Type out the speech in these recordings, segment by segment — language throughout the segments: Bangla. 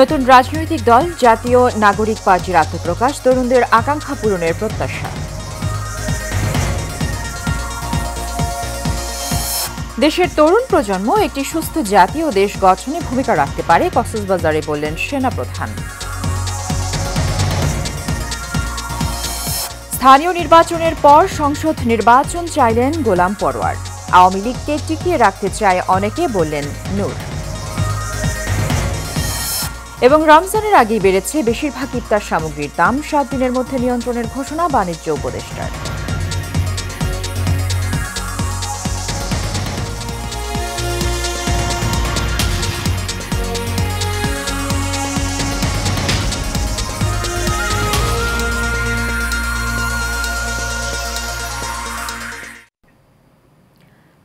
নতুন রাজনৈতিক দল জাতীয় নাগরিক পার্টির আত্মপ্রকাশ, তরুণদের আকাঙ্ক্ষা পূরণের প্রত্যাশা। দেশের তরুণ প্রজন্ম একটি সুস্থ জাতীয় দেশ গঠনে ভূমিকা রাখতে পারে, কক্সবাজারে বললেন সেনাপ্রধান। স্থানীয় নির্বাচনের পর সংসদ নির্বাচন চাইলেন গোলাম পরোয়ার। আওয়ামী লীগকে টিকিয়ে রাখতে চায় অনেকে, বললেন নূর। এবং রমজানের আগেই বেড়েছে বেশিরভাগ ইফতার সামগ্রীর দাম, 7 দিনের মধ্যে নিয়ন্ত্রণের ঘোষণা বাণিজ্য উপদেষ্টার।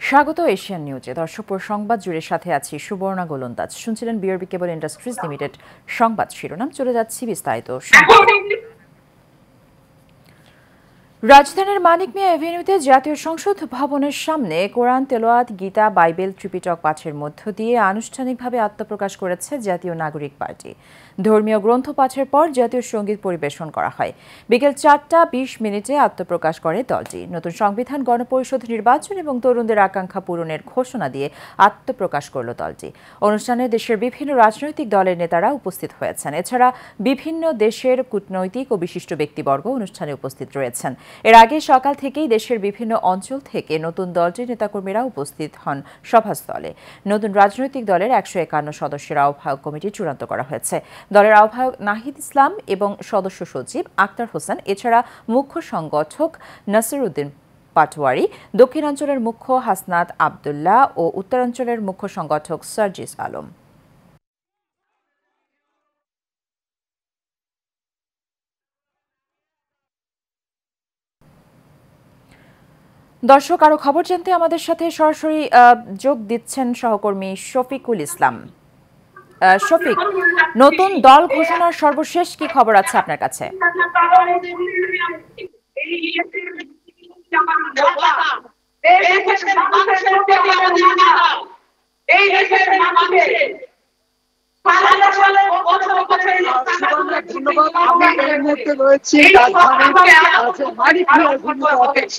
স্বাগত এশিয়ান নিউজে। দর্শক, সংবাদ জুড়ে সাথে আছি সুবর্ণা গোলন্দাজ। শুনছিলেন বিআরবি কেবল ইন্ডাস্ট্রিজ লিমিটেড সংবাদ শিরোনাম, চলে যাচ্ছি বিস্তারিত। রাজধানীর মানিক মিয়া এভিনিউতে জাতীয় সংসদ ভবনের সামনে কোরআন তেলাওয়াত, গীতা, বাইবেল, ত্রিপিটক পাঠের মধ্য দিয়ে আনুষ্ঠানিকভাবে আত্মপ্রকাশ করেছে জাতীয় নাগরিক পার্টি। ধর্মীয় গ্রন্থ পাঠের পর জাতীয় সঙ্গীত পরিবেশন করা হয়। বিকেল 4:20 আত্মপ্রকাশ করে দলটি। নতুন সংবিধান, গণপরিষদ নির্বাচন এবং তরুণদের আকাঙ্ক্ষা পূরণের ঘোষণা দিয়ে আত্মপ্রকাশ করল দলটি। অনুষ্ঠানে দেশের বিভিন্ন রাজনৈতিক দলের নেতারা উপস্থিত হয়েছেন। এছাড়া বিভিন্ন দেশের কূটনৈতিক ও বিশিষ্ট ব্যক্তিবর্গ অনুষ্ঠানে উপস্থিত রয়েছেন। এর আগে সকাল থেকেই দেশের বিভিন্ন অঞ্চল থেকে নতুন দলটির নেতাকর্মীরা উপস্থিত হন সভাস্থলে। নতুন রাজনৈতিক দলের 151 সদস্যের আহ্বায়ক কমিটি চূড়ান্ত করা হয়েছে। দলের আহ্বায়ক নাহিদ ইসলাম এবং সদস্য সচিব আক্তার হোসেন, এছাড়া মুখ্য সংগঠক নাসিরউদ্দিন পাটোয়ারি, দক্ষিণাঞ্চলের মুখ্য হাসনাত আবদুল্লাহ ও উত্তরাঞ্চলের মুখ্য সংগঠক সার্জিস আলম। দর্শক, আরো খবর জানতে আমাদের সাথে সরাসরি যোগ দিচ্ছেন সহকর্মী শফিকুল ইসলাম। শফিক, নতুন দল ঘোষণার সর্বশেষ কি খবর আছে আপনার কাছে?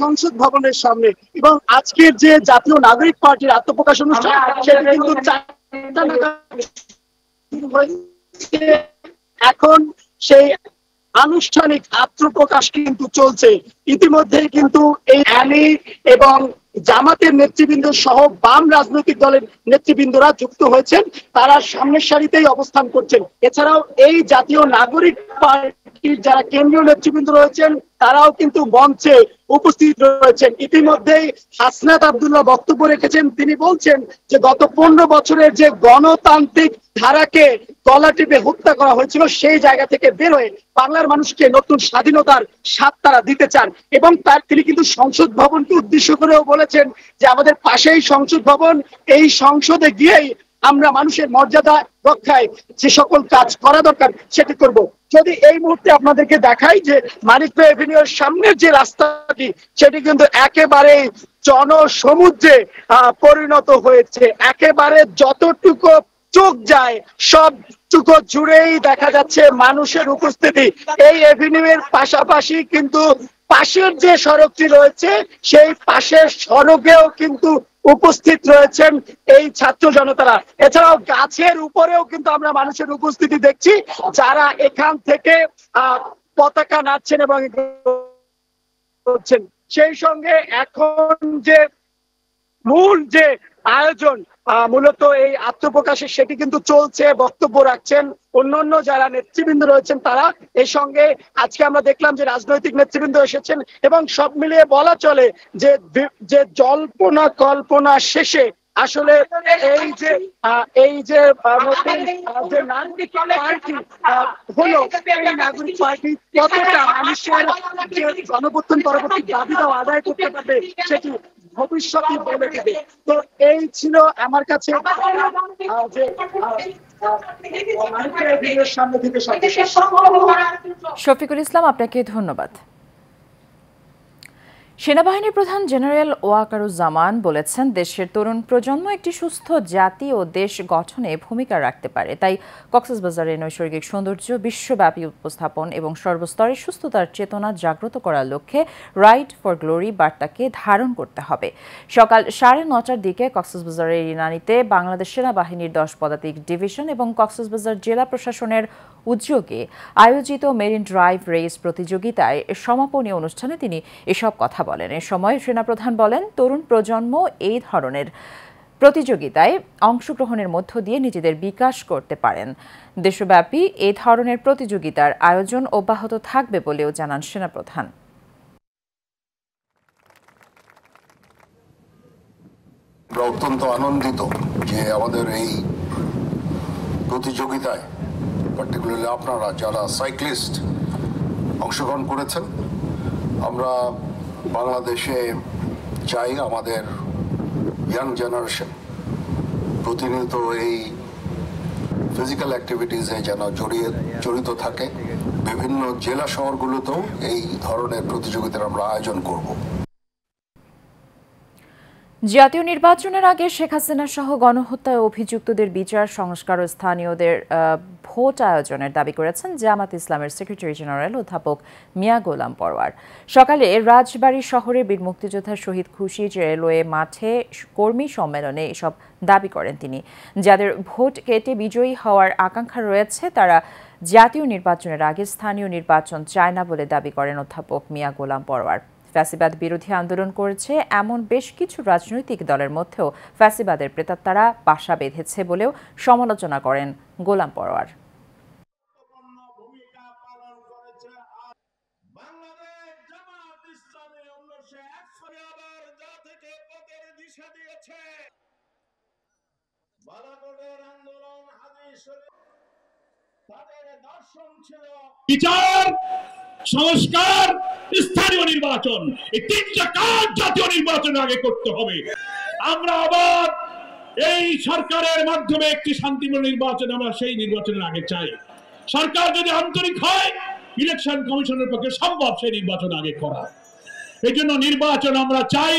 সংসদ ভবনের সামনে এবং আজকের যে জাতীয় নাগরিক পার্টির আত্মপ্রকাশ অনুষ্ঠান, সেটা কিন্তু এখন সেই আনুষ্ঠানিক আত্মপ্রকাশ কিন্তু চলছে। ইতিমধ্যে কিন্তু এই আলী এবং জামাতের নেতৃবৃন্দ সহ বাম রাজনৈতিক দলের নেতৃবৃন্দরা যুক্ত হয়েছেন, তারা সামনের সারিতেই অবস্থান করছেন। এছাড়াও এই জাতীয় নাগরিক পার্টির যারা কেন্দ্রীয় নেতৃবৃন্দ রয়েছেন, তারাও কিন্তু মঞ্চে উপস্থিত রয়েছেন। ইতিমধ্যেই হাসনাত আবদুল্লাহ বক্তব্য রেখেছেন। তিনি বলছেন যে গত 15 বছরের যে গণতান্ত্রিক ধারাকে গলা টিপে হত্যা করা হয়েছিল, সেই জায়গা থেকে বের হয়ে বাংলার মানুষকে নতুন স্বাধীনতার স্বাদ তারা দিতে চান। এবং তিনি কিন্তু সংসদ ভবনকে উদ্দেশ্য করেও বলেছেন যে আমাদের পাশেই সংসদ ভবন, এই সংসদে গিয়েই আমরা মানুষের মর্যাদা রক্ষায় যে সকল কাজ করা দরকার সেটি করব। যদি এই মুহূর্তে আপনাদেরকে দেখাই যে মানিক মিয়া এভিনিউর সামনের যে রাস্তাটি, সেটি কিন্তু একেবারে জনসমুদ্রে পরিণত হয়েছে। একেবারে যতটুকু চোখ যায় সবটুকু জুড়েই দেখা যাচ্ছে মানুষের উপস্থিতি। এই এভিনিউয়ের পাশাপাশি কিন্তু পাশের যে সড়কটি রয়েছে, সেই পাশের সড়কেও কিন্তু উপস্থিত রয়েছেন এই ছাত্র জনতারা। এছাড়াও গাছের উপরেও কিন্তু আমরা মানুষের উপস্থিতি দেখছি, যারা এখান থেকে পতাকা নাড়ছেন এবং করছেন। সেই সঙ্গে এখন যে মূল যে আয়োজন মূলত এই আত্মপ্রকাশের, সেটি কিন্তু চলছে। বক্তব্য রাখছেন অন্যান্য যারা নেতৃবৃন্দ রয়েছেন তারা। এর সঙ্গে আজকে আমরা দেখলাম যে রাজনৈতিক নেতৃবৃন্দ এসেছেন এবং সব মিলিয়ে বলা চলে যে জল্পনা কল্পনা শেষে আসলে এই যে নাগরিক পার্টি হলো, এই নাগরিক পার্টি কতটা মানুষের যে গণপ্রত্যান পরবর্তী দাবি দাওয়া আদায় করতে পারবে সেটি ভবিষ্যতে বলে দেবে। তো এই ছিল আমার কাছে শফিকুল ইসলাম, আপনাকে ধন্যবাদ। সেনাবাহিনীর প্রধান জেনারেল ওয়াকারুজ্জামান বলেছেন, দেশের তরুণ প্রজন্ম একটি সুস্থ জাতি ও দেশ গঠনে ভূমিকা রাখতে পারে। তাই কক্সবাজারের নৈসর্গিক সৌন্দর্য বিশ্বব্যাপী উপস্থাপন এবং সর্বস্তরে সুস্থতার চেতনা জাগ্রত করার লক্ষ্যে রাইড ফর গ্লোরি বার্তাকে ধারণ করতে হবে। সকাল 9:30টার দিকে কক্সবাজারের ইনানীতে বাংলাদেশ সেনাবাহিনীর 10 পদাতিক ডিভিশন এবং কক্সবাজার জেলা প্রশাসনের উদ্যোগে আয়োজিত মেরিন ড্রাইভ রেস প্রতিযোগিতায় সমাপনী অনুষ্ঠানে তিনি এসব কথা বলেন। এ সময় সেনাপ্রধান বলেন, তরুণ প্রজন্ম এই ধরনের প্রতিযোগিতায় অংশগ্রহণের মধ্য দিয়ে নিজেদের বিকাশ করতে পারেন। দেশব্যাপী এই ধরনের প্রতিযোগিতার আয়োজন অব্যাহত থাকবে বলেও জানান সেনাপ্রধান। আমরা অত্যন্ত আনন্দিত যে আমাদের এই প্রতিযোগিতায় পার্টিকুলারলি আপনারা যারা সাইক্লিস্ট অংশগ্রহণ করেছেন। আমরা বাংলাদেশে চাই আমাদের ইয়াং জেনারেশন প্রতিনিয়ত এই ফিজিক্যাল অ্যাক্টিভিটিসে যেন জড়িত থাকে। বিভিন্ন জেলা শহরগুলোতেও এই ধরনের প্রতিযোগিতার আমরা আয়োজন করব। জাতীয় নির্বাচনের আগে শেখ হাসিনা সহ গণহত্যায় অভিযুক্তদের বিচার সংস্কার ও স্থানীয়দের ভোট আয়োজনের দাবি করেছেন জামাত ইসলামের সেক্রেটারি জেনারেল অধ্যাপক মিয়া গোলাম পরওয়ার। সকালে রাজবাড়ী শহরে বীর মুক্তিযোদ্ধা শহীদ খুশি রেলওয়ে মাঠে কর্মী সম্মেলনে এসব দাবি করেন তিনি। যাদের ভোট কেটে বিজয়ী হওয়ার আকাঙ্ক্ষা রয়েছে তারা জাতীয় নির্বাচনের আগে স্থানীয় নির্বাচন চায় না বলে দাবি করেন অধ্যাপক মিয়া গোলাম পরওয়ার। ফ্যাসিবাদ বিরোধী আন্দোলন করেছে এমন বেশ কিছু রাজনৈতিক দলের মধ্যেও ফ্যাসিবাদের প্রেতাত্মারা বাসা বেঁধেছে বলেও সমালোচনা করেন গোলাম পরওয়ার। বিচার সংস্কার স্থানীয় নির্বাচন, এই তিনটা কাজ জাতীয় নির্বাচনের আগে করতে হবে। আমরা আবার এই সরকারের মাধ্যমে একটি শান্তিপূর্ণ নির্বাচন আমরা সেই নির্বাচনের আগে চাই। সরকার যদি আন্তরিক হয়, ইলেকশন কমিশনের পক্ষে সম্ভব সেই নির্বাচন আগে করা। এই জন্য নির্বাচন আমরা চাই।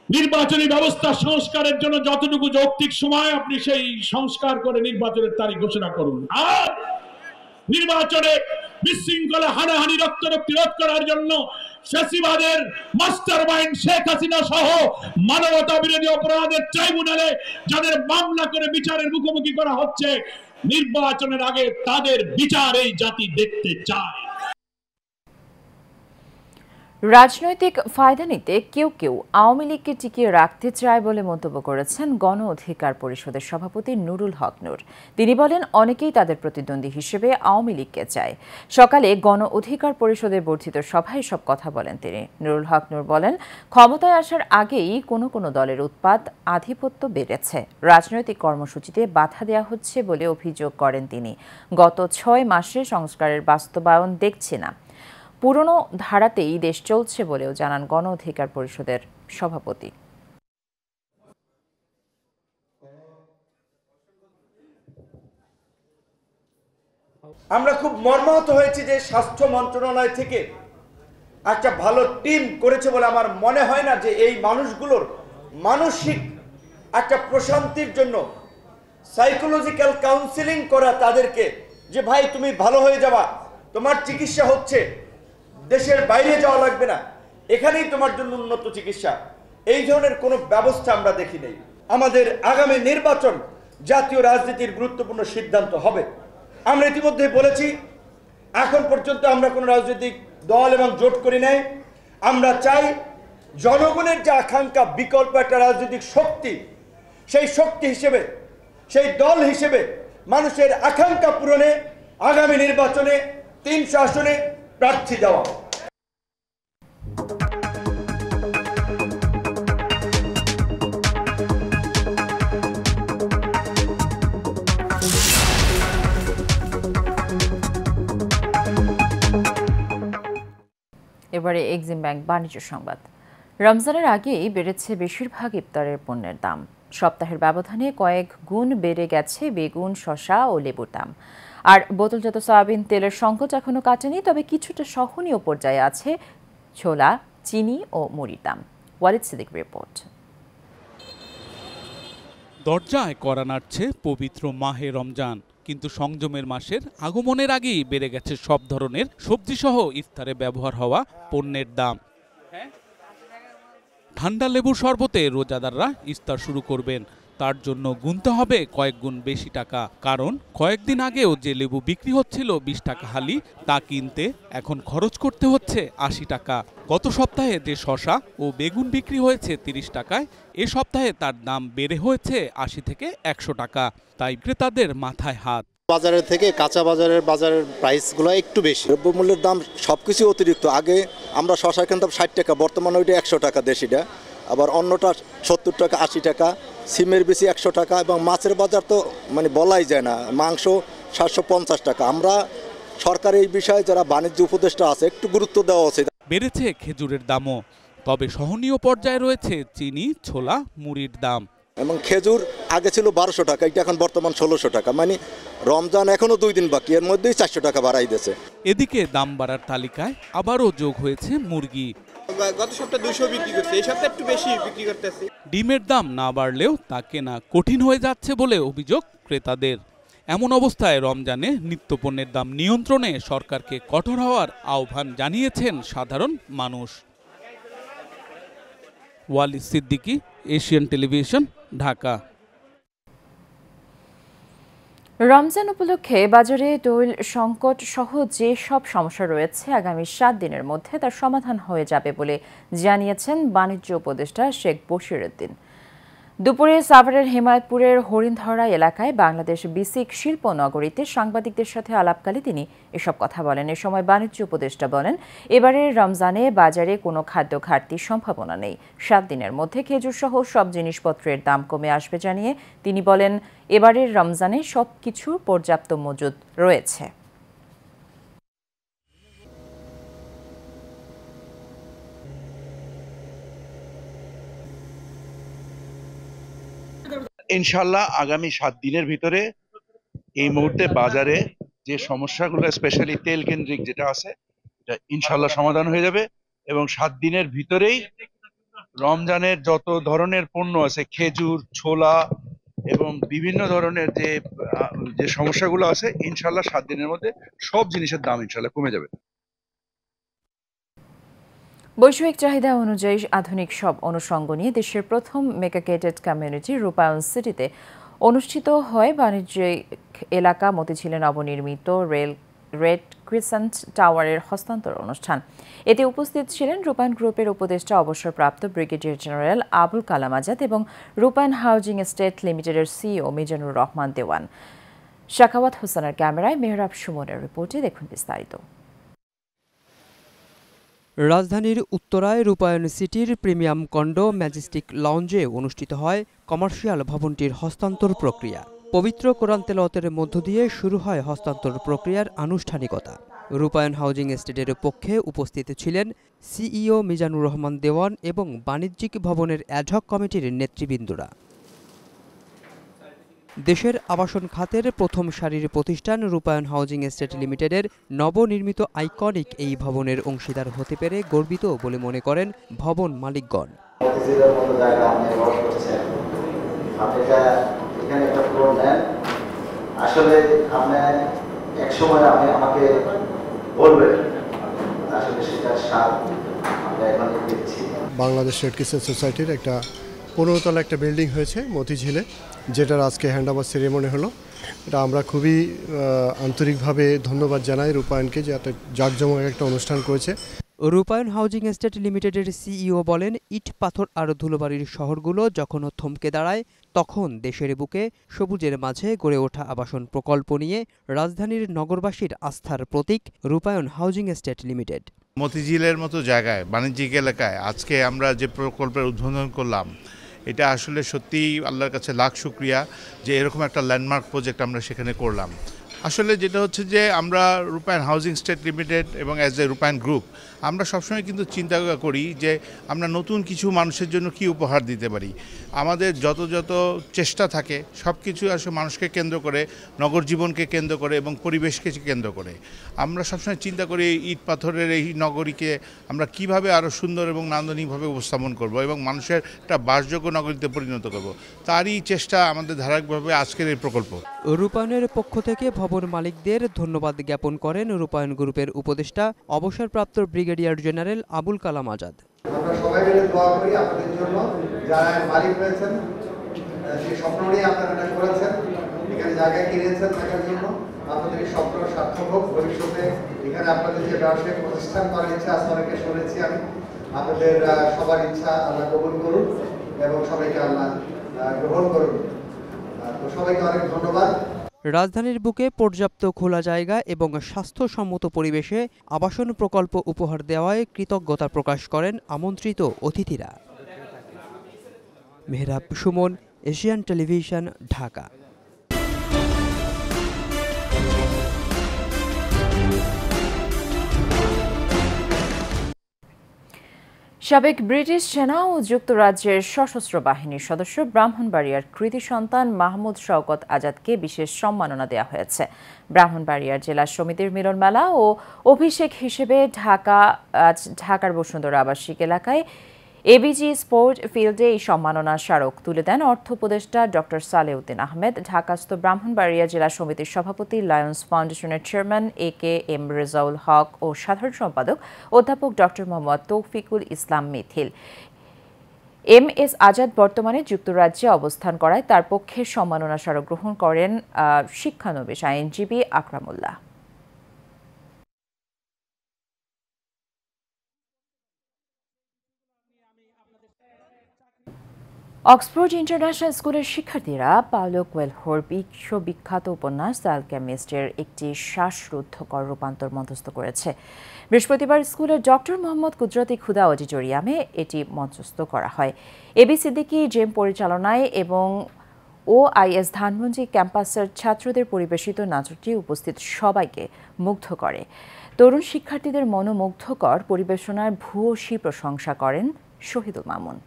নির্বাচনী ব্যবস্থা সংস্কারের জন্য যতটুকু যৌক্তিক সময় আপনি সেই সংস্কার করে নির্বাচনের তারিখ ঘোষণা করুন। আর নির্বাচনে বিশৃঙ্খলা, হানাহানি, রক্তারক্তি রোধ করার জন্য ফ্যাসিবাদের মাস্টার মাইন্ড শেখ হাসিনা সহ মানবতা বিরোধী অপরাধের ট্রাইব্যুনালে যাদের মামলা করে বিচারের মুখোমুখি করা হচ্ছে, নির্বাচনের আগে তাদের বিচার এই জাতি দেখতে চায়। রাজনৈতিক ফায়দা নিতে কেউ কেউ আওয়ামী লীগকে টিকিয়ে রাখতে চায় বলে মন্তব্য করেছেন গণ অধিকার পরিষদের সভাপতি নুরুল হক নূর। তিনি বলেন, অনেকেই তাদের প্রতিদ্বন্দ্বী হিসেবে আওয়ামী লীগকে চায়। সকালে গণ অধিকার পরিষদের বর্ধিত সভায় সব কথা বলেন তিনি। নুরুল হক নূর বলেন, ক্ষমতায় আসার আগেই কোনো কোনো দলের উৎপাত, আধিপত্য বেড়েছে। রাজনৈতিক কর্মসূচিতে বাধা দেওয়া হচ্ছে বলে অভিযোগ করেন তিনি। গত 6 মাসে সংস্কারের বাস্তবায়ন দেখছি না। পুরনো ধারাতেই দেশ চলছে বলেও জানান গণ অধিকার পরিষদের সভাপতি। আমরা খুব মর্মাহত হয়েছি যে স্বাস্থ্য মন্ত্রণালয় থেকে একটা ভালো টিম করেছে বলে আমার মনে হয় না যে এই মানুষগুলোর মানসিক একটা প্রশান্তির জন্য সাইকোলজিক্যাল কাউন্সিলিং করা, তাদেরকে যে ভাই তুমি ভালো হয়ে যাবা, তোমার চিকিৎসা হচ্ছে, দেশের বাইরে যাওয়া লাগবে না, এখানেই তোমার জন্য উন্নত চিকিৎসা, এই ধরনের কোনো ব্যবস্থা আমরা দেখি নাই। আমাদের আগামী নির্বাচন জাতীয় রাজনীতির গুরুত্বপূর্ণ সিদ্ধান্ত হবে। আমরা ইতিমধ্যে বলেছি, এখন পর্যন্ত আমরা কোনো রাজনৈতিক দল এবং জোট করি নাই। আমরা চাই জনগণের যে আকাঙ্ক্ষা, বিকল্প একটা রাজনৈতিক শক্তি, সেই শক্তি হিসেবে, সেই দল হিসেবে মানুষের আকাঙ্ক্ষা পূরণে আগামী নির্বাচনে 300 আসনে প্রার্থী দেওয়া। এবারে এক্সিম ব্যাংক বাণিজ্য সংবাদ। রমজানের আগেই বেড়েছে বেশিরভাগ ইফতারের পণ্যের দাম। সপ্তাহের ব্যবধানে কয়েক গুণ বেড়ে গেছে বেগুন, শসা ও লেবুর দাম। আর বোতলজাত সয়াবিন তেলের সংকট এখনো কাটেনি, তবে কিছুটা সহনীয় পর্যায়ে আছে ছোলা, চিনি ও মুড়ির দাম। ওয়ালিদ সিদ্দিক রিপোর্ট। দরজায় কড়া নাড়ছে পবিত্র মাহে রমজান, কিন্তু সংযমের মাসের আগমনের আগেই বেড়ে গেছে সব ধরনের সবজিসহ ইফতারে ব্যবহার হওয়া পণ্যের দাম। ঠান্ডা লেবুর শরবতে রোজাদাররা ইফতার শুরু করবেন, তার জন্য গুনতে হবে কয়েক গুণ বেশি টাকা। কারণ কয়েকদিন আগেও যে লেবু বিক্রি হচ্ছিল 20 টাকা হালি, তা কিনতে এখন খরচ করতে হচ্ছে 80 টাকা। গত সপ্তাহে যে শসা ও বেগুন বিক্রি হয়েছে 30 টাকায়, এ সপ্তাহে তার দাম বেড়ে হয়েছে 80 থেকে 100 টাকা। তাই ক্রেতাদের মাথায় হাত। বাজারের থেকে কাঁচা বাজারের প্রাইসগুলো একটু বেশি। দ্রব্যমূল্যের দাম সবকিছু অতিরিক্ত। আগে আমরা শসা কিনতাম 60 টাকা, বর্তমানে ওইটা 100 টাকা দেশিটা, আবার অন্যটা 70 টাকা 80 টাকা, সিমের বেশি 100 টাকা, এবং মাছের বাজার তো মানে বলাই যায় না, মাংস 750 টাকা। আমরা সরকার এই বিষয়ে যারা বাণিজ্য উপদেষ্টা আছে একটু গুরুত্ব দেওয়া উচিত। বেড়েছে খেজুরের দামও, তবে সহনীয় পর্যায়ে রয়েছে চিনি, ছোলা, মুড়ির দাম। এবং খেজুর আগে ছিল 1200 টাকা, এটা এখন বর্তমান 1600 টাকা। মানে রমজান এখনো 2 দিন বাকি, এর মধ্যেই 400 টাকা বাড়াই দিয়েছে। এদিকে দাম বাড়ার তালিকায় আবারও যোগ হয়েছে মুরগি। গত সপ্তাহে 200 বিক্রি করতে, এই সপ্তাহে একটু বেশি বিক্রি করতেছে। ডিমের দাম না বাড়লেও তা কেনা কঠিন হয়ে যাচ্ছে বলে অভিযোগ ক্রেতাদের। এমন অবস্থায় রমজানে নিত্যপণ্যের দাম নিয়ন্ত্রণে সরকারকে কঠোর হওয়ার আহ্বান জানিয়েছেন সাধারণ মানুষ। Walid Siddiqui, Asian Television, Dhaka. রমজান উপলক্ষে বাজারে তৈল সংকট সহ যে সব সমস্যা রয়েছে আগামী 7 দিনের মধ্যে তার সমাধান হয়ে যাবে বলে জানিয়েছেন বাণিজ্য উপদেষ্টা শেখ বশির উদ্দিন। দুপুরে সাভারের হেমায়তপুরের হরিণধরা এলাকায় বাংলাদেশ বিসিক শিল্প নগরীতে সাংবাদিকদের সাথে আলাপকালে তিনি এসব কথা বলেন। এ সময় বাণিজ্য উপদেষ্টা বলেন, এবারের রমজানে বাজারে কোনো খাদ্য ঘাটতির সম্ভাবনা নেই। 7 দিনের মধ্যে খেজুর সহ সব জিনিসপত্রের দাম কমে আসবে জানিয়ে তিনি বলেন, এবারের রমজানে সবকিছু পর্যাপ্ত মজুদ রয়েছে। ইনশাল্লাহ আগামী 7 দিনের ভিতরে এই মুহূর্তে বাজারে যে সমস্যাগুলো স্পেশালি তেল কেন্দ্রিক যেটা আছে এটা ইনশাল্লাহ সমাধান হয়ে যাবে, এবং 7 দিনের ভিতরেই রমজানের যত ধরনের পণ্য আছে, খেজুর, ছোলা এবং বিভিন্ন ধরনের যে সমস্যাগুলো আছে, ইনশাল্লাহ 7 দিনের মধ্যে সব জিনিসের দাম ইনশাল্লাহ কমে যাবে। বৈষয়িক চাহিদা অনুযায়ী আধুনিক সব অনুষঙ্গ নিয়ে দেশের প্রথম মেগা গেটেড কমিউনিটি রূপায়ণ সিটিতে অনুষ্ঠিত হয় বাণিজ্যিক এলাকা মতিঝিলে নবনির্মিত রেড ক্রিসেন্ট টাওয়ারের হস্তান্তর অনুষ্ঠান। এতে উপস্থিত ছিলেন রূপায়ণ গ্রুপের উপদেষ্টা অবসরপ্রাপ্ত ব্রিগেডিয়ার জেনারেল আবুল কালাম আজাদ এবং রূপায়ণ হাউজিং এস্টেট লিমিটেডের সিইও মিজানুর রহমান দেওয়ান। শাখাওয়াত হোসেনের ক্যামেরায় মেহরাব সুমনের রিপোর্টে দেখুন বিস্তারিত। রাজধানীর উত্তরায় রূপায়ণ সিটির প্রিমিয়াম কন্ডো ম্যাজেস্টিক লঞ্জে অনুষ্ঠিত হয় কমার্শিয়াল ভবনটির হস্তান্তর প্রক্রিয়া। পবিত্র কোরআন তেলাওয়াতের মধ্য দিয়ে শুরু হয় হস্তান্তর প্রক্রিয়ার আনুষ্ঠানিকতা। রূপায়ণ হাউজিং এস্টেটের পক্ষে উপস্থিত ছিলেন সিইও মিজানুর রহমান দেওয়ান এবং বাণিজ্যিক ভবনের অ্যাডহক কমিটির নেতৃবৃন্দরা। দেশের আবাসন খাতের প্রথম সারির প্রতিষ্ঠান রূপায়ণ হাউজিং এস্টেট লিমিটেডের নবনির্মিত আইকনিক এই ভবনের অংশীদার হতে পেরে গর্বিত বলে মনে করেন ভবন মালিকগণ। আসলে আপনি এক সময় আমাকে বলবেন, আসলে সেটা স্বাদ আমরা এখন দেখছি। বাংলাদেশ রেড ক্রিসেন্ট সোসাইটির একটা 15 তলা একটা বিল্ডিং হয়েছে মতিঝিলে, যেটার আজকে হ্যান্ডওভার সেরেমনি হলো। এটা আমরা খুবই আন্তরিকভাবে ধন্যবাদ জানাই রূপায়ণকে, যে এত জাঁকজমক একটা অনুষ্ঠান করেছে। রূপায়ণ হাউজিং এস্টেট লিমিটেডের সিইও বলেন, ইট পাথর আর ধুলোবাড়ির শহরগুলো যখন থমকে দাঁড়ায় তখন দেশের বুকে সবুজের মাঝে গড়ে ওঠা আবাসন প্রকল্প নিয়ে রাজধানীর নগরবাসীর আস্থার প্রতীক রূপায়ণ হাউজিং এস্টেট লিমিটেড। মতিঝিলের মতো জায়গায় বাণিজ্যিক এলাকায় আজকে আমরা যে প্রকল্পের উদ্বোধন করলাম, এটা আসলে সত্যিই আল্লাহর কাছে লাখ শুকরিয়া যে এরকম একটা ল্যান্ডমার্ক প্রজেক্ট আমরা সেখানে করলাম। আসলে যেটা হচ্ছে যে আমরা রূপায়ণ হাউজিং এস্টেট লিমিটেড এবং অ্যাজ এ রূপায়ণ গ্রুপ আমরা সবসময় কিন্তু চিন্তা করি যে আমরা নতুন কিছু মানুষের জন্য কি উপহার দিতে পারি। আমাদের যত চেষ্টা থাকে সব কিছু আসলে মানুষকে কেন্দ্র করে, নগর জীবনকে কেন্দ্র করে এবং পরিবেশকে কেন্দ্র করে। আমরা সবসময় চিন্তা করি ইট পাথরের এই নগরীকে আমরা কিভাবে আরও সুন্দর এবং নান্দনিকভাবে উপস্থাপন করব এবং মানুষের একটা বাসযোগ্য নগরীতে পরিণত করব। তারই চেষ্টা আমাদের ধারাবাহিকভাবে আজকের এই প্রকল্প। রূপায়ণের পক্ষ থেকে ভবন মালিকদের ধন্যবাদ জ্ঞাপন করেন রূপায়ণ গ্রুপের উপদেষ্টা অবসরপ্রাপ্ত ব্রিগেডিয়ার জেনারেল আবুল কালাম আজাদ। আমরা সবাই মিলে দোয়া করি আপনাদের জন্য, যারা মালিক হয়েছেন সেই স্বপ্ন নিয়ে আপনারা এটা করেছেন, এখানে জায়গা কিনেছেন থাকার জন্য, আপনাদের এই স্বপ্ন সার্থক হোক। ভবিষ্যতে এখানে আপনাদের যে ব্যবসায়িক প্রতিষ্ঠান করার ইচ্ছা আছে, অনেকে শুনেছি আমি, আপনাদের সবার ইচ্ছা আল্লাহ কবুল করুন এবং সবাইকে আল্লাহ গ্রহণ করুন। তো সবাইকে অনেক ধন্যবাদ। রাজধানীর বুকে পর্যাপ্ত খোলা জায়গা এবং স্বাস্থ্যসম্মত পরিবেশে আবাসন প্রকল্প উপহার দেওয়ায় কৃতজ্ঞতা প্রকাশ করেন আমন্ত্রিত অতিথিরা। Mehrab Suman, Asian Television, Dhaka. সাবেক ব্রিটিশ সেনা ও যুক্তরাজ্যের সশস্ত্র বাহিনীর সদস্য ব্রাহ্মণবাড়িয়ার কৃতি সন্তান মাহমুদ শওকত আজাদকে বিশেষ সম্মাননা দেওয়া হয়েছে। ব্রাহ্মণবাড়িয়ার জেলা সমিতির মিলন মেলা ও অভিষেক হিসেবে ঢাকার বসুন্ধরা আবাসিক এলাকায় এবিজি স্পোর্ট ফিল্ডে এই সম্মাননার স্মারক তুলে দেন অর্থ উপদেষ্টা ডক্টর সালেউদ্দিন আহমেদ, ঢাকাস্থ ব্রাহ্মণবাড়িয়া জেলা সমিতির সভাপতি, লায়ন্স ফাউন্ডেশনের চেয়ারম্যান AK-M রেজাউল হক ও সাধারণ সম্পাদক অধ্যাপক ডক্টর মোহাম্মদ তৌফিকুল ইসলাম মিথিল। MS আজাদ বর্তমানে যুক্তরাজ্যে অবস্থান করায় তার পক্ষে সম্মাননা স্মারক গ্রহণ করেন শিক্ষানবিশ আইনজীবী আকরামুল্লাহ। অক্সফোর্ড ইন্টারন্যাশনাল স্কুলের শিক্ষার্থীরা পাওলো কোয়েলহোর বিশ্ববিখ্যাত উপন্যাস দ্য আলকেমিস্টের একটি শ্বাসরুদ্ধকর রূপান্তর মঞ্চস্থ করেছে। বৃহস্পতিবার স্কুলের ডক্টর মোহাম্মদ কুদরতি খুদা অডিটোরিয়ামে এটি মঞ্চস্থ করা হয়। এবি সিদ্দিকী জেম পরিচালনায় এবং OIS ধানমন্ডি ক্যাম্পাসের ছাত্রদের পরিবেশিত নাটকটি উপস্থিত সবাইকে মুগ্ধ করে। তরুণ শিক্ষার্থীদের মনোমুগ্ধকর পরিবেশনার ভূয়সী প্রশংসা করেন শহীদুল মামুন।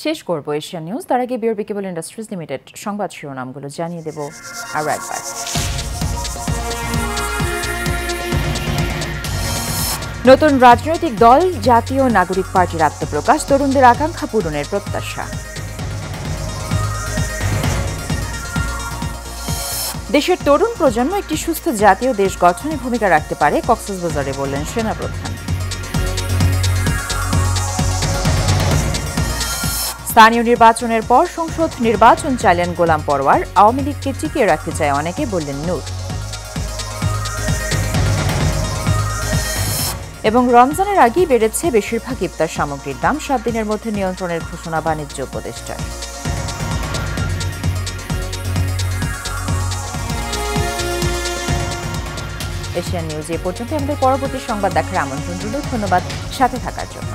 শেষ করব এশিয়ান নিউজ, তার আগে বিআরবি কেবল ইন্ডাস্ট্রিজ লিমিটেড সংবাদ শিরোনামগুলো জানিয়ে দেব আরও একবার। নতুন রাজনৈতিক দল জাতীয় নাগরিক পার্টির আত্মপ্রকাশ, তরুণদের আকাঙ্ক্ষা পূরণের প্রত্যাশা। দেশের তরুণ প্রজন্ম একটি সুস্থ জাতীয় দেশ গঠনে ভূমিকা রাখতে পারে, কক্সবাজারে বললেন সেনাপ্রধান। স্থানীয় নির্বাচনের পর সংসদ নির্বাচন চাইলেন গোলাম পরওয়ার, আওয়ামী লীগকে টিকিয়ে রাখতে চায় অনেকে, বললেন নূর। এবং রমজানের আগেই বেড়েছে বেশিরভাগ ইফতার সামগ্রীর দাম, 7 দিনের মধ্যে নিয়ন্ত্রণের ঘোষণা বাণিজ্য উপদেষ্টার। এশিয়ান নিউজ এ পর্যন্ত। আমাদের পরবর্তী সংবাদ দেখার আমন্ত্রণ রইল। ধন্যবাদ সাথে থাকার জন্য।